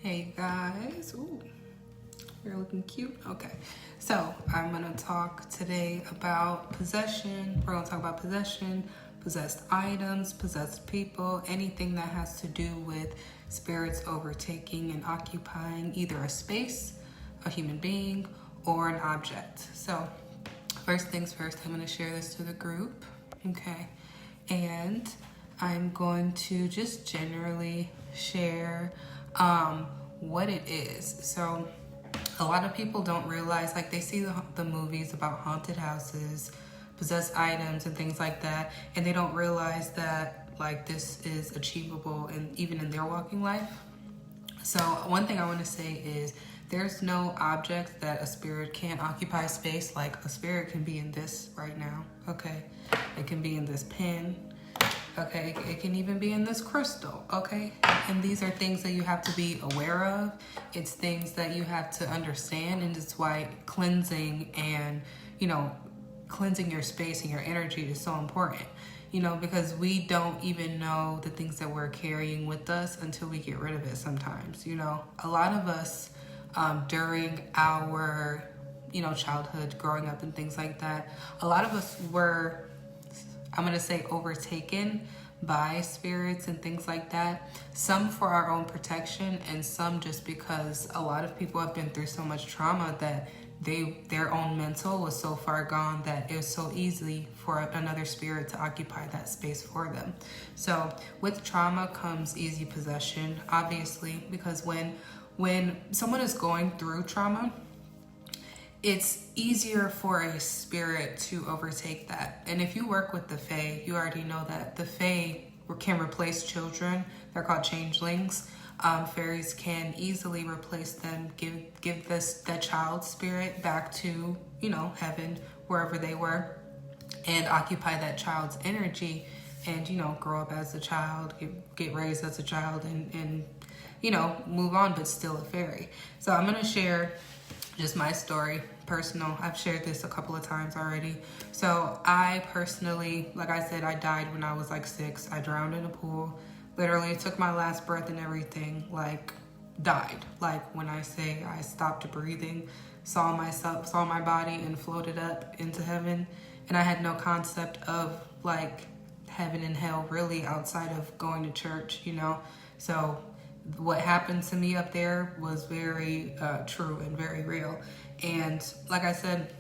Hey guys, ooh, you're looking cute. Okay, so I'm gonna talk today about possession. We're gonna talk about possession, possessed items, possessed people, anything that has to do with spirits overtaking and occupying either a space, a human being, or an object. So first things first, I'm gonna share this to the group, okay? And I'm going to just generally share what it is. So a lot of people don't realize, like they see the movies about haunted houses, possessed items and things like that, and they don't realize that like this is achievable and even in their walking life. So one thing I want to say is there's no object that a spirit can't occupy space. Like a spirit can be in this right now, okay? It can be in this pen, okay? It can even be in this crystal, okay? And these are things that you have to be aware of. It's things that you have to understand, and it's why cleansing and, cleansing your space and your energy is so important. Because we don't even know the things that we're carrying with us until we get rid of it sometimes. A lot of us during our, childhood, growing up and things like that, a lot of us were, I'm going to say, overtaken by spirits and things like that. Some for our own protection, and some just because a lot of people have been through so much trauma that their own mental was so far gone that it was so easy for another spirit to occupy that space for them. So with trauma comes easy possession, obviously, because when someone is going through trauma, it's easier for a spirit to overtake that. And if you work with the Fae, you already know that the Fae can replace children. They're called changelings. Fairies can easily replace them, give that child spirit back to, heaven, wherever they were, and occupy that child's energy and, grow up as a child, get raised as a child and move on, but still a fairy. So I'm going to share just my story, personal. I've shared this a couple of times already. So I personally, like I said, I died when I was like 6. I drowned in a pool. Literally took my last breath and everything, like died. Like when I say I stopped breathing, saw my body and floated up into heaven. And I had no concept of like heaven and hell really outside of going to church, So what happened to me up there was very true and very real. And like I said,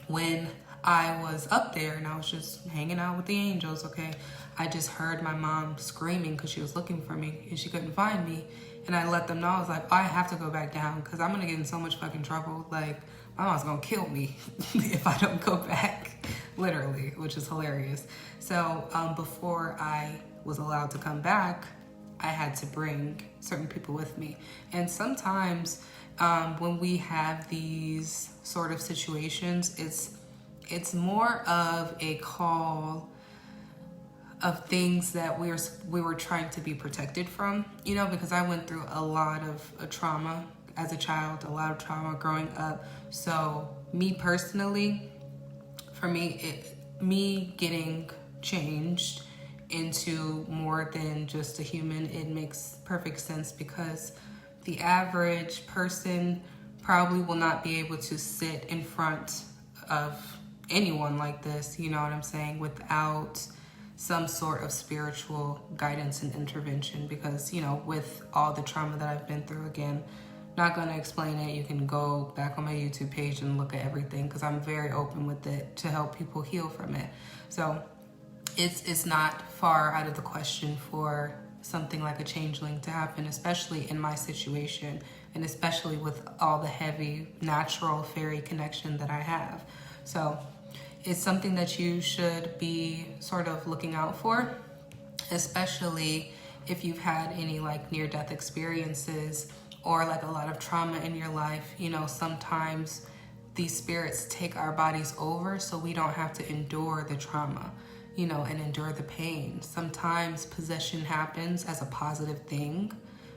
when I was up there and I was just hanging out with the angels, okay, I just heard my mom screaming because she was looking for me and she couldn't find me. And I let them know, I was like, I have to go back down because I'm going to get in so much fucking trouble. Like, my mom's going to kill me if I don't go back, literally, which is hilarious. So before I was allowed to come back, I had to bring certain people with me. And sometimes when we have these sort of situations, it's more of a call of things that we were trying to be protected from, because I went through a lot of trauma as a child, a lot of trauma growing up. So me personally, for me, me getting changed into more than just a human, it makes perfect sense because the average person probably will not be able to sit in front of anyone like this, you know what I'm saying, without some sort of spiritual guidance and intervention because, with all the trauma that I've been through, again, not going to explain it. You can go back on my YouTube page and look at everything because I'm very open with it to help people heal from it. So it's not far out of the question for something like a changeling to happen, especially in my situation and especially with all the heavy natural fairy connection that I have. So it's something that you should be sort of looking out for, especially if you've had any like near-death experiences or like a lot of trauma in your life. Sometimes these spirits take our bodies over so we don't have to endure the trauma, and endure the pain. Sometimes possession happens as a positive thing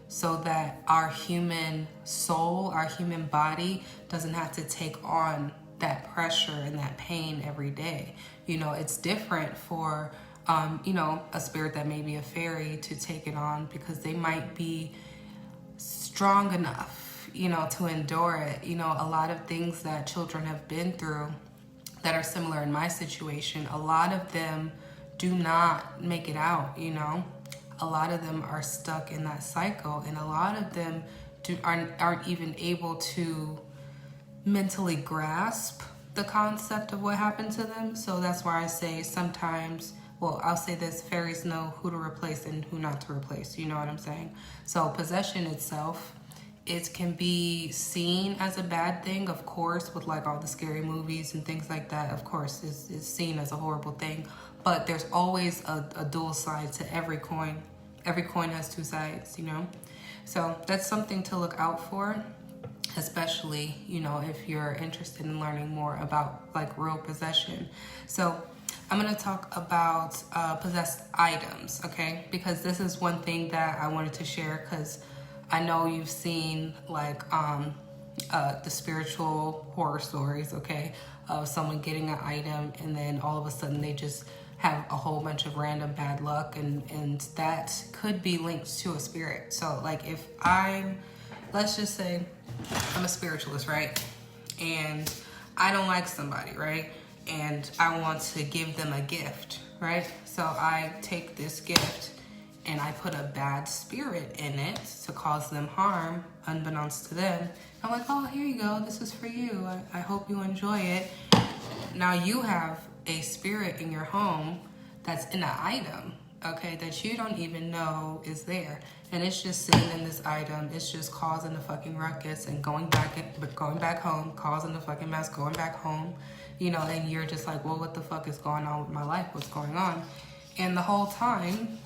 so that our human soul, our human body doesn't have to take on that pressure and that pain every day. It's different for, a spirit that may be a fairy to take it on because they might be strong enough, you know, to endure it. You know, a lot of things that children have been through that are similar in my situation, a lot of them do not make it out, you know. A lot of them are stuck in that cycle, and a lot of them aren't even able to mentally grasp the concept of what happened to them. So that's why I say sometimes, well, I'll say this, fairies know who to replace and who not to replace, you know what I'm saying? So possession itself, it can be seen as a bad thing, of course, with like all the scary movies and things like that. Of course, it's seen as a horrible thing, but there's always a dual side to every coin. Every coin has two sides, you know? So that's something to look out for, especially, you know, if you're interested in learning more about like real possession. So I'm going to talk about possessed items, okay? Because this is one thing that I wanted to share, because I know you've seen like the spiritual horror stories, okay, of someone getting an item and then all of a sudden they just have a whole bunch of random bad luck, and that could be linked to a spirit. So like if let's just say I'm a spiritualist, right? And I don't like somebody, right? And I want to give them a gift, right? So I take this gift and I put a bad spirit in it to cause them harm, unbeknownst to them. I'm like, oh, here you go. This is for you. I hope you enjoy it. Now you have a spirit in your home that's in an item, okay, that you don't even know is there. And it's just sitting in this item. It's just causing a fucking ruckus and going back home, causing a fucking mess, going back home, you know, and you're just like, well, what the fuck is going on with my life? What's going on? And the whole time,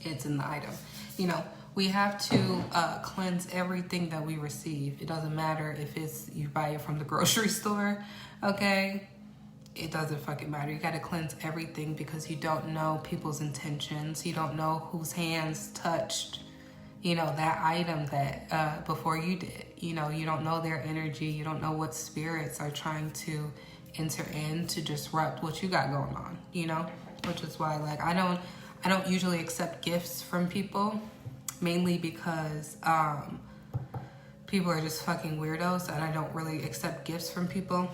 it's in the item. You know, we have to cleanse everything that we receive. It doesn't matter if it's you buy it from the grocery store, okay? It doesn't fucking matter. You gotta cleanse everything, because you don't know people's intentions. You don't know whose hands touched, you know, that item that before you did. You know, you don't know their energy. You don't know what spirits are trying to enter in to disrupt what you got going on, you know? Which is why, like, I don't usually accept gifts from people, mainly because people are just fucking weirdos, and I don't really accept gifts from people.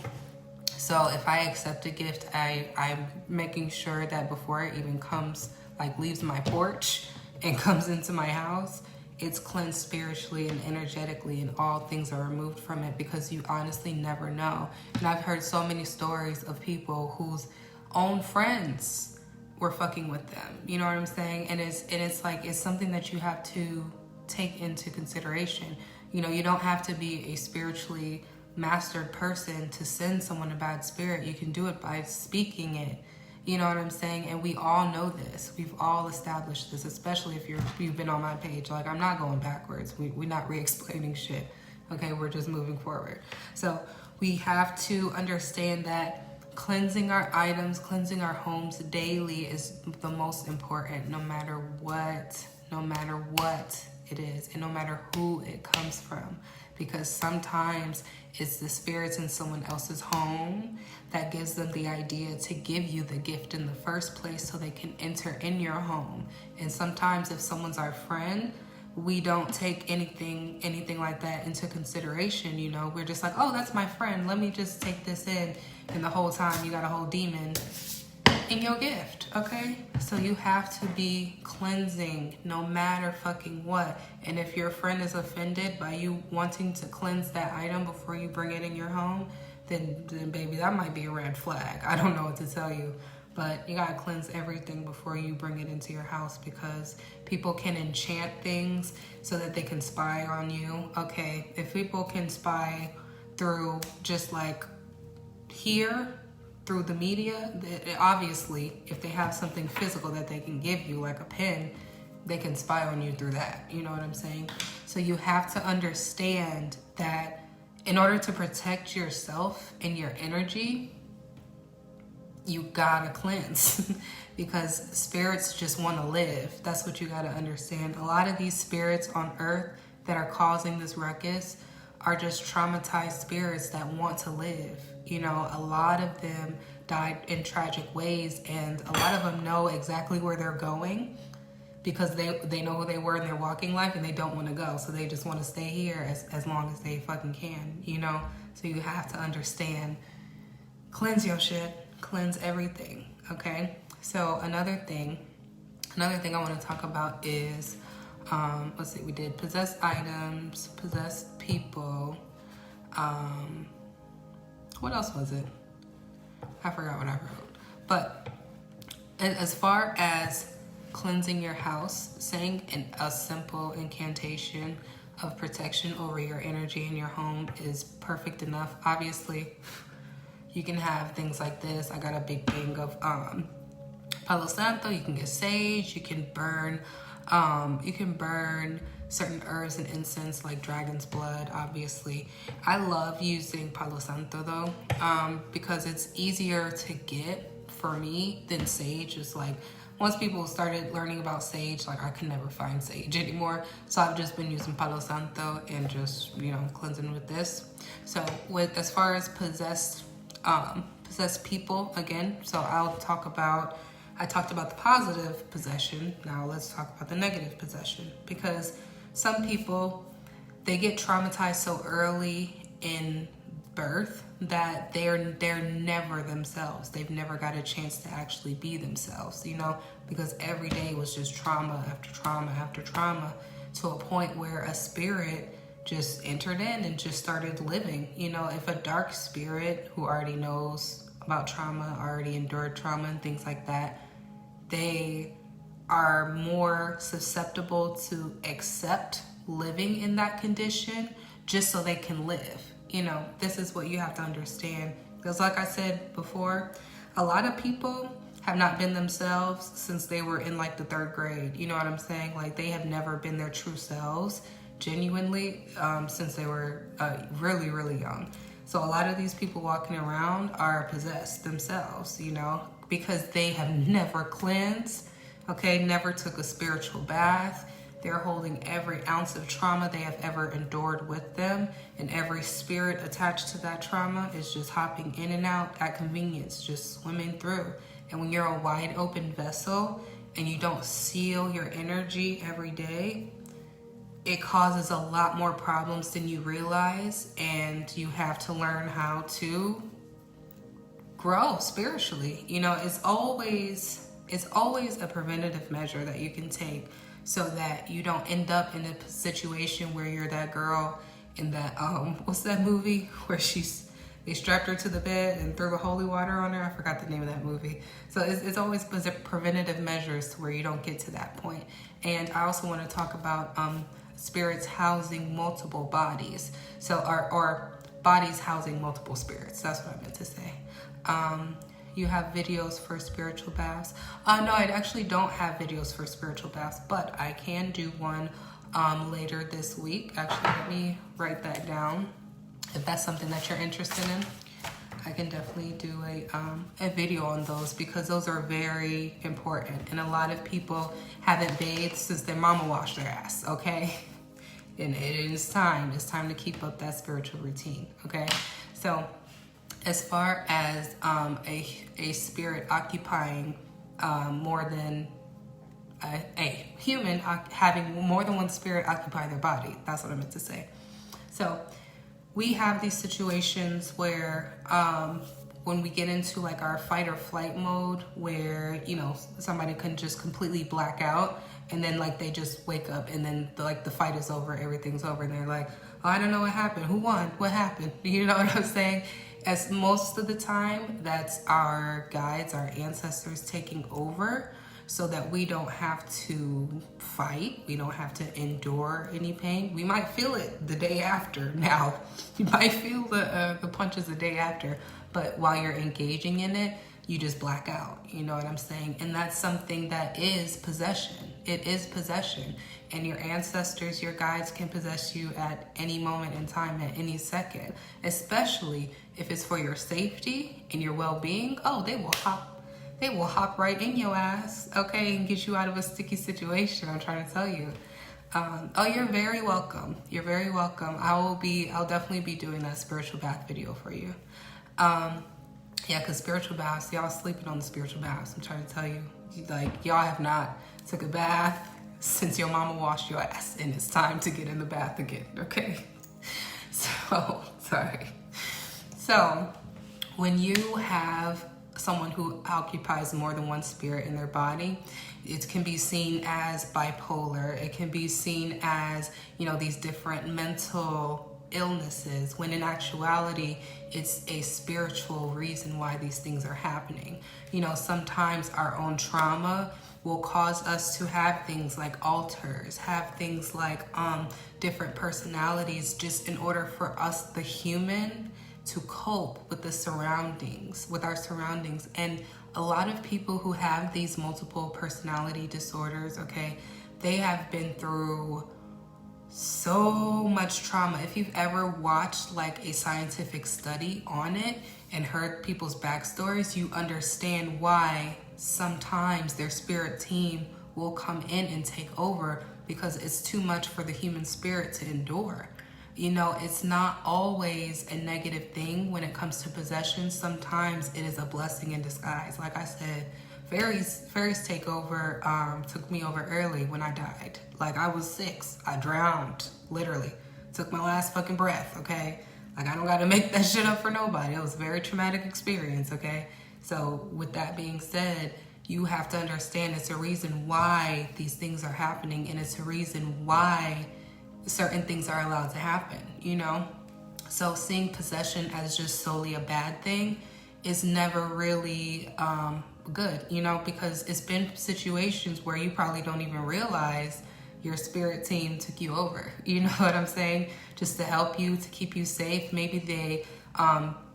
So if I accept a gift, I'm making sure that before it even comes, like leaves my porch and comes into my house, it's cleansed spiritually and energetically, and all things are removed from it, because you honestly never know. And I've heard so many stories of people whose own friends were fucking with them. You know what I'm saying? And it's like, it's something that you have to take into consideration. You know, you don't have to be a spiritually mastered person to send someone a bad spirit. You can do it by speaking it. You know what I'm saying? And we all know this. We've all established this, especially if you've been on my page. Like, I'm not going backwards. We're not re-explaining shit. Okay, we're just moving forward. So we have to understand that cleansing our items, cleansing our homes daily is the most important, no matter what it is, and no matter who it comes from. Because sometimes it's the spirits in someone else's home that gives them the idea to give you the gift in the first place so they can enter in your home. And sometimes if someone's our friend, we don't take anything like that into consideration, you know. We're just like, oh, that's my friend, let me just take this in. And the whole time you got a whole demon in your gift, okay? So you have to be cleansing no matter fucking what. And if your friend is offended by you wanting to cleanse that item before you bring it in your home, then baby, that might be a red flag. I don't know what to tell you. But you gotta cleanse everything before you bring it into your house, because people can enchant things so that they can spy on you. Okay, if people can spy through just like here, through the media, obviously, if they have something physical that they can give you, like a pen, they can spy on you through that. You know what I'm saying? So you have to understand that in order to protect yourself and your energy, you gotta cleanse because spirits just want to live. That's what you gotta understand. A lot of these spirits on earth that are causing this ruckus are just traumatized spirits that want to live. You know, a lot of them died in tragic ways, and a lot of them know exactly where they're going, because they know who they were in their walking life and they don't want to go. So they just want to stay here as long as they fucking can, you know? So you have to understand, cleanse your shit, cleanse everything, okay? So another thing I want to talk about is, let's see, we did possessed items, possessed people. What else was it? I forgot what I wrote. But as far as cleansing your house, saying a simple incantation of protection over your energy in your home is perfect enough. Obviously, you can have things like this. I got a big thing of Palo Santo. You can get sage. You can burn certain herbs and incense like dragon's blood, obviously. I love using Palo Santo though, because it's easier to get for me than sage. Is like, once people started learning about sage, like I could never find sage anymore. So I've just been using Palo Santo and just, you know, cleansing with this. So as far as possessed people, again, so I talked about the positive possession. Now let's talk about the negative possession, because some people, they get traumatized so early in birth that they're never themselves. They've never got a chance to actually be themselves, you know, because every day was just trauma after trauma after trauma, to a point where a spirit just entered in and just started living. You know, if a dark spirit who already knows about trauma, already endured trauma and things like that, they are more susceptible to accept living in that condition just so they can live. You know, this is what you have to understand. Because like I said before, a lot of people have not been themselves since they were in like the 3rd grade. You know what I'm saying? Like they have never been their true selves genuinely since they were really, really young. So a lot of these people walking around are possessed themselves, you know, because they have never cleansed, okay, never took a spiritual bath. They're holding every ounce of trauma they have ever endured with them, and every spirit attached to that trauma is just hopping in and out at convenience, just swimming through. And when you're a wide open vessel and you don't seal your energy every day, it causes a lot more problems than you realize, and you have to learn how to grow spiritually. You know, it's always a preventative measure that you can take, so that you don't end up in a situation where you're that girl in that what's that movie where they strapped her to the bed and threw the holy water on her. I forgot the name of that movie. So it's always preventative measures to where you don't get to that point. And I also want to talk about spirits housing multiple bodies, so or bodies housing multiple spirits. That's what I meant to say. You have videos for spiritual baths. No, I actually don't have videos for spiritual baths, but I can do one later this week. Actually, let me write that down. If that's something that you're interested in, I can definitely do a video on those, because those are very important. And a lot of people haven't bathed since their mama washed their ass, okay? And it is time. It's time to keep up that spiritual routine, okay? So as far as a spirit occupying more than a human having more than one spirit occupy their body, that's what I meant to say. So we have these situations where when we get into like our fight or flight mode, where, you know, somebody can just completely black out, and then like they just wake up, and then the fight is over, everything's over, and they're like, oh, I don't know what happened, who won, what happened, you know what I'm saying? As most of the time, that's our guides, our ancestors taking over, so that we don't have to fight, we don't have to endure any pain. We might feel it the day after. Now, you might feel the punches the day after, but while you're engaging in it, you just black out, you know what I'm saying? And that's something that is possession. It is possession. And your ancestors, your guides can possess you at any moment in time, at any second, especially if it's for your safety and your well-being. Oh, they will hop right in your ass, okay, and get you out of a sticky situation, I'm trying to tell you. Oh, you're very welcome. You're very welcome. I'll definitely be doing that spiritual bath video for you. Yeah, because spiritual baths, y'all sleeping on the spiritual baths. I'm trying to tell you, like, y'all have not took a bath since your mama washed your ass and it's time to get in the bath again, okay? So, sorry. So, when you have someone who occupies more than one spirit in their body, it can be seen as bipolar. It can be seen as, these different mental illnesses, when in actuality, it's a spiritual reason why these things are happening. Sometimes our own trauma will cause us to have things like alters, have things like different personalities, just in order for us, the human, to cope with with our surroundings. And a lot of people who have these multiple personality disorders, okay, they have been through so much trauma. If you've ever watched like a scientific study on it and heard people's backstories, you understand why sometimes their spirit team will come in and take over, because it's too much for the human spirit to endure. It's not always a negative thing when it comes to possession. Sometimes it is a blessing in disguise. Like I said, Faerie's takeover took me over early when I died. Like, I was 6. I drowned, literally. Took my last fucking breath, okay? Like, I don't gotta make that shit up for nobody. It was a very traumatic experience, okay? So, with that being said, you have to understand it's a reason why these things are happening, and it's a reason why certain things are allowed to happen, So seeing possession as just solely a bad thing is never really good, because it's been situations where you probably don't even realize your spirit team took you over. You know what I'm saying? Just to help you, to keep you safe. Maybe they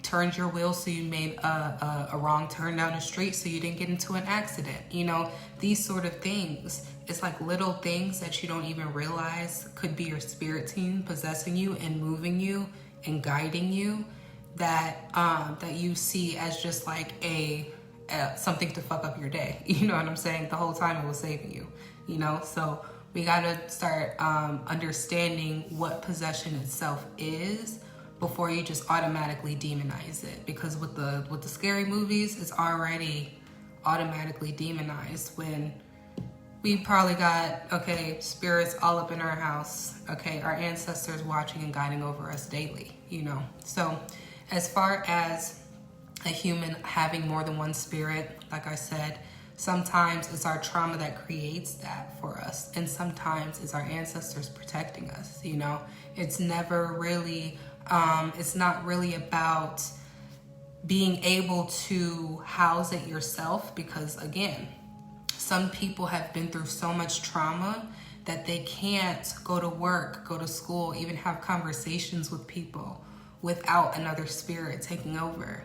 turned your wheel so you made a wrong turn down the street so you didn't get into an accident. These sort of things. It's like little things that you don't even realize could be your spirit team possessing you and moving you and guiding you, that you see as just like a something to fuck up your day. You know what I'm saying? The whole time it was saving you. So we gotta start understanding what possession itself is before you just automatically demonize it. Because with the scary movies, it's already automatically demonized when we probably got, spirits all up in our house, our ancestors watching and guiding over us daily, So as far as a human having more than one spirit, like I said, sometimes it's our trauma that creates that for us, and sometimes it's our ancestors protecting us, It's never really, it's not really about being able to house it yourself, because again, some people have been through so much trauma that they can't go to work, go to school, even have conversations with people without another spirit taking over,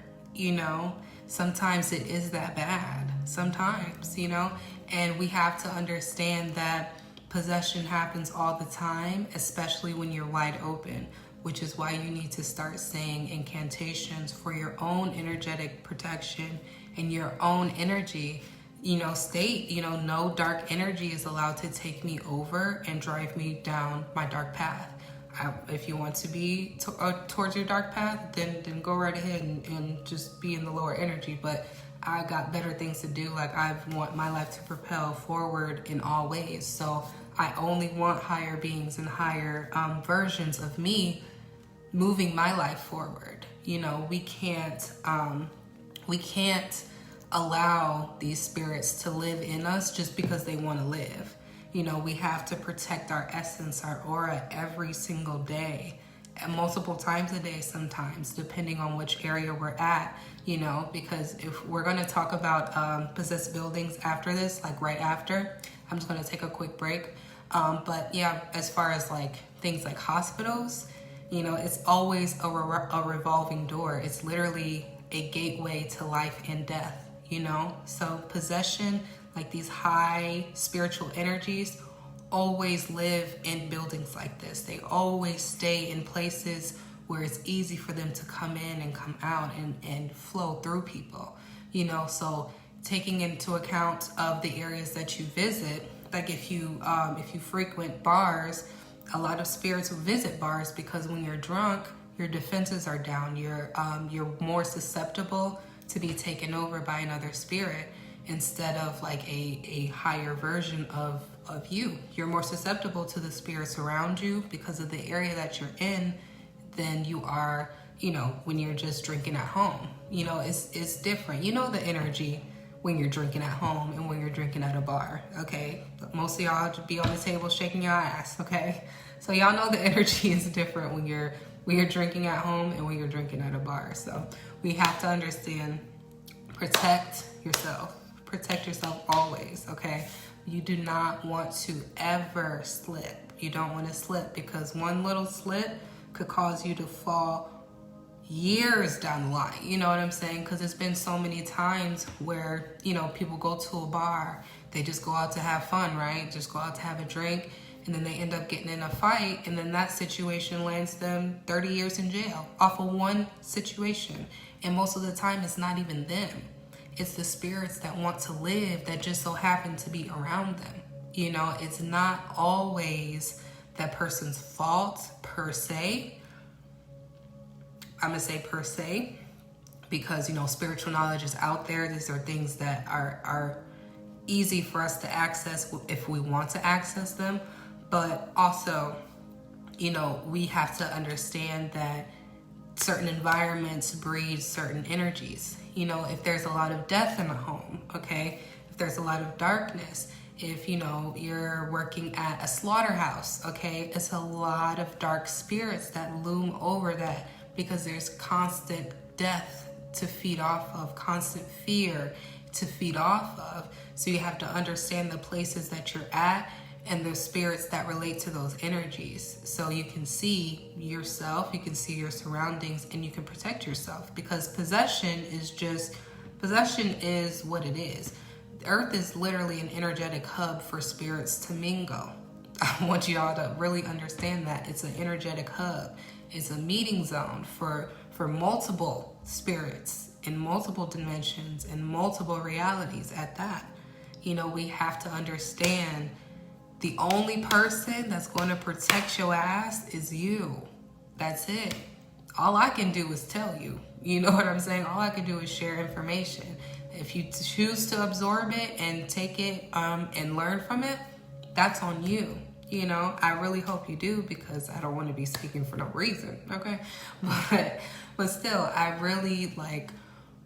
Sometimes it is that bad, sometimes, And we have to understand that possession happens all the time, especially when you're wide open, which is why you need to start saying incantations for your own energetic protection and your own energy state. No dark energy is allowed to take me over and drive me down my dark path. If you want to be towards your dark path, then go right ahead and just be in the lower energy. But I got better things to do. Like, I want my life to propel forward in all ways. So I only want higher beings and higher versions of me moving my life forward. We can't allow these spirits to live in us just because they want to live. We have to protect our essence, our aura, every single day, and multiple times a day sometimes, depending on which area we're at, because if we're going to talk about possessed buildings after this, like right after, I'm just going to take a quick break. But yeah, as far as like things like hospitals, it's always a revolving door. It's literally a gateway to life and death. So possession, like these high spiritual energies, always live in buildings like this. They always stay in places where it's easy for them to come in and come out and flow through people, So taking into account of the areas that you visit, like if you frequent bars, a lot of spirits will visit bars because when you're drunk, your defenses are down. You're more susceptible to be taken over by another spirit instead of like a higher version of of you. You're more susceptible to the spirits around you because of the area that you're in than you are, when you're just drinking at home. It's different. You know the energy when you're drinking at home and when you're drinking at a bar, okay? But most of y'all just be on the table shaking your ass, okay? So y'all know the energy is different when you're drinking at home and when you're drinking at a bar. So we have to understand, protect yourself. Protect yourself always, okay? You do not want to ever slip. You don't want to slip, because one little slip could cause you to fall years down the line. You know what I'm saying? Because it's been so many times where, people go to a bar, they just go out to have fun, right? Just go out to have a drink, and then they end up getting in a fight, and then that situation lands them 30 years in jail off of one situation. And most of the time, it's not even them. It's the spirits that want to live that just so happen to be around them. It's not always that person's fault per se. I'm gonna say per se, because spiritual knowledge is out there. These are things that are easy for us to access if we want to access them. But also, we have to understand that certain environments breed certain energies. If there's a lot of death in a home, okay? If there's a lot of darkness, if you're working at a slaughterhouse, okay? It's a lot of dark spirits that loom over that, because there's constant death to feed off of, constant fear to feed off of. So you have to understand the places that you're at and the spirits that relate to those energies. So you can see yourself, you can see your surroundings, and you can protect yourself, because possession is what it is. The earth is literally an energetic hub for spirits to mingle. I want y'all to really understand that. It's an energetic hub. It's a meeting zone for multiple spirits in multiple dimensions and multiple realities at that. We have to understand the only person that's going to protect your ass is you. That's it. All I can do is tell you. You know what I'm saying? All I can do is share information. If you choose to absorb it and take it and learn from it, that's on you. I really hope you do, because I don't want to be speaking for no reason, okay? But still, I really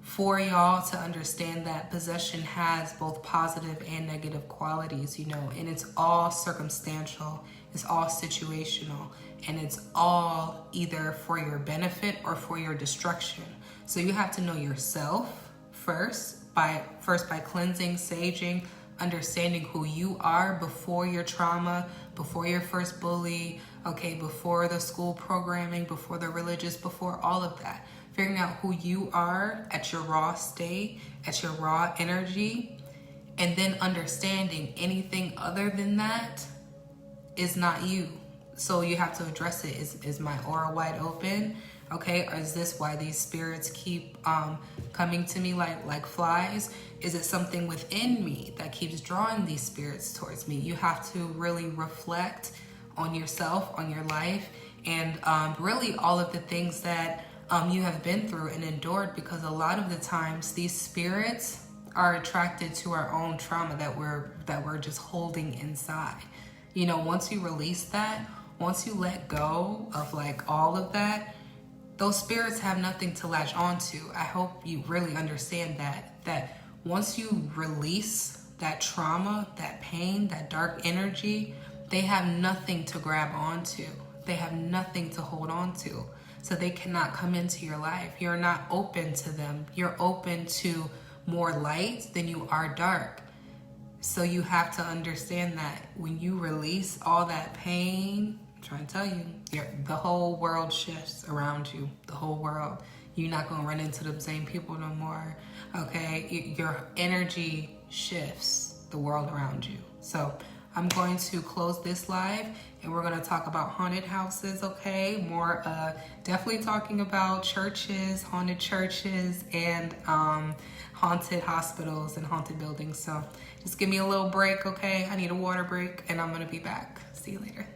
for y'all to understand that possession has both positive and negative qualities, and it's all circumstantial, it's all situational, and it's all either for your benefit or for your destruction. So you have to know yourself first by cleansing, saging, understanding who you are before your trauma, before your first bully, okay, before the school programming, before the religious, before all of that. Figuring out who you are at your raw state, at your raw energy, and then understanding anything other than that is not you. So you have to address it. Is my aura wide open? Okay, or is this why these spirits keep coming to me like flies? Is it something within me that keeps drawing these spirits towards me? You have to really reflect on yourself, on your life, and really all of the things that you have been through and endured, because a lot of the times these spirits are attracted to our own trauma that we're just holding inside. Once you release that, once you let go of all of that, those spirits have nothing to latch onto. I hope you really understand that once you release that trauma, that pain, that dark energy, they have nothing to grab onto. They have nothing to hold on to. So they cannot come into your life. You're not open to them. You're open to more light than you are dark. So you have to understand that when you release all that pain, I'm trying to tell you, the whole world shifts around you. The whole world. You're not going to run into the same people no more. Okay? Your energy shifts the world around you. So I'm going to close this live, and we're going to talk about haunted houses, okay? More definitely talking about churches, and haunted hospitals and haunted buildings. So just give me a little break, okay? I need a water break, and I'm going to be back. See you later.